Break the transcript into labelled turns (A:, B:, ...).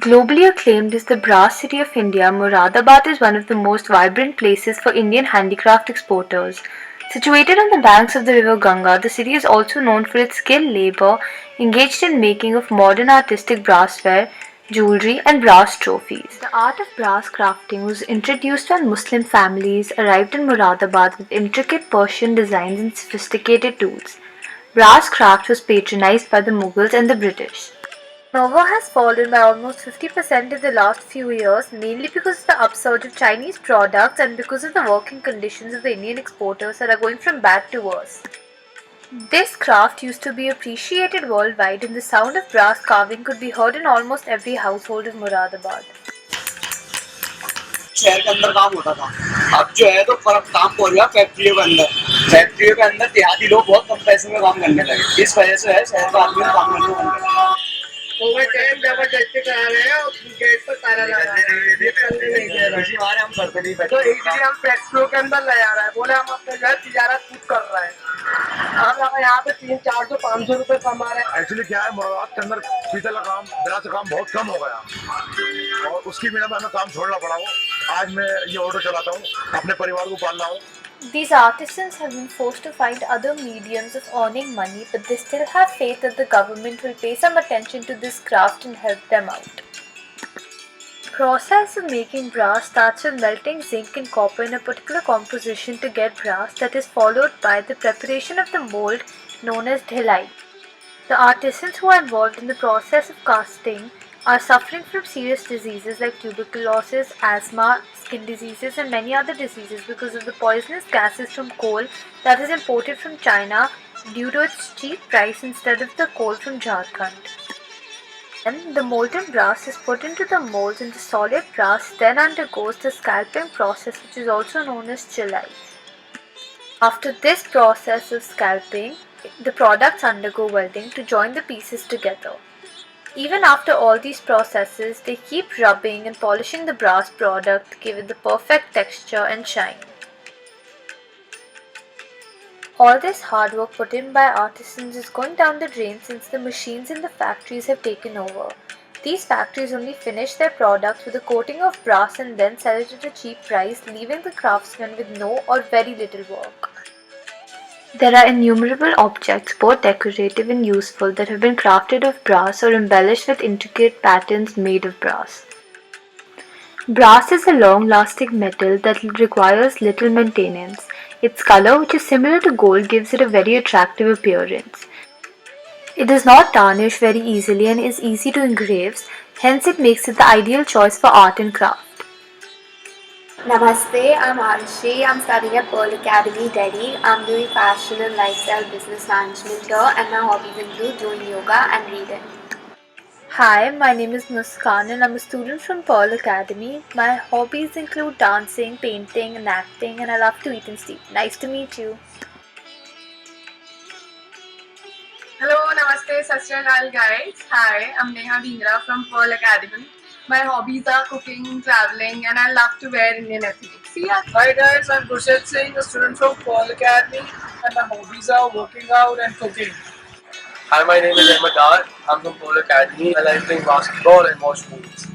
A: Globally acclaimed as the brass city of India, Moradabad is one of the most vibrant places for Indian handicraft exporters. Situated on the banks of the river Ganga, the city is also known for its skilled labor engaged in making of modern artistic brassware, jewelry, and brass trophies. The art of brass crafting was introduced when Muslim families arrived in Moradabad with intricate Persian designs and sophisticated tools. Brass craft was patronized by the Mughals and the British. Turnover has fallen by almost 50% in the last few years, mainly because of the upsurge of Chinese products and because of the working conditions of the Indian exporters that are going from bad to worse. This craft used to be appreciated worldwide, and the sound of brass carving could be heard in almost every household of Moradabad.
B: शहर के अंदर काम होता था। अब जो है तो फर्क काम हो गया फैक्ट्रियों के अंदर। फैक्ट्रियों के अंदर देहाती लोग बहुत कम पैसे में काम करने लगे। इस वजह से है शहर का आदमी काम करने बंद कर दिया। ओवर टाइम जबरदस्ती करा रहे हैं और गेट पर ताला लगा रहे हैं। ये करने नहीं दे रहे। हमारे हम करते नहीं। तो इसलिए हम फैक्ट्रियों के अंदर ले जा रहे हैं। बोले हम अपने घर तिजारत खुद कर रहे हैं। हम यहाँ पे 300-400-500 रुपए कमा रहे हैं। एक्चुअली क्या है मुरादाबाद के अंदर पीतल का काम, ब्रास का काम बहुत कम हो गया और उसकी बिना हमें काम छोड़ना पड़ा। आज मैं ये ऑटो चलाता हूँ, अपने परिवार को पाल रहा हूँ।
A: These artisans have been forced to find other mediums of earning money, but they still have faith that the government will pay some attention to this craft and help them out. The process of making brass starts with melting zinc and copper in a particular composition to get brass that is followed by the preparation of the mold known as dhilai. The artisans who are involved in the process of casting are suffering from serious diseases like tuberculosis, asthma, skin diseases, and many other diseases because of the poisonous gases from coal that is imported from China due to its cheap price instead of the coal from Jharkhand. Then the molten brass is put into the molds, and the solid brass then undergoes the scalping process, which is also known as chillai. After this process of scalping, the products undergo welding to join the pieces together. Even after all these processes, they keep rubbing and polishing the brass product to give it the perfect texture and shine. All this hard work put in by artisans is going down the drain since the machines in the factories have taken over. These factories only finish their products with a coating of brass and then sell it at a cheap price, leaving the craftsmen with no or very little work. There are innumerable objects, both decorative and useful, that have been crafted of brass or embellished with intricate patterns made of brass. Brass is a long-lasting metal that requires little maintenance. Its color, which is similar to gold, gives it a very attractive appearance. It does not tarnish very easily and is easy to engrave, hence it makes it the ideal choice for art and craft.
C: Namaste, I'm Arushi. I'm studying at Pearl Academy, Delhi. I'm doing fashion and lifestyle business management here, and my hobbies include doing yoga and reading.
A: Hi, my name is Muskan and I'm a student from Pearl Academy. My hobbies include dancing, painting, and acting, and I love to eat and sleep. Nice to meet you.
D: Hello, Namaste, Sat Shri Akal guys. Hi, I'm Neha Dhingra from Pearl Academy. My hobbies are cooking, traveling, and I love to wear Indian ethnic. See ya.
B: Hi guys, I'm Rushad Singh, a student from Pearl Academy, and my hobbies are working out and cooking.
E: Hi, my name is Ahmed Dar. I'm from Pearl Academy. I like playing basketball and watch movies.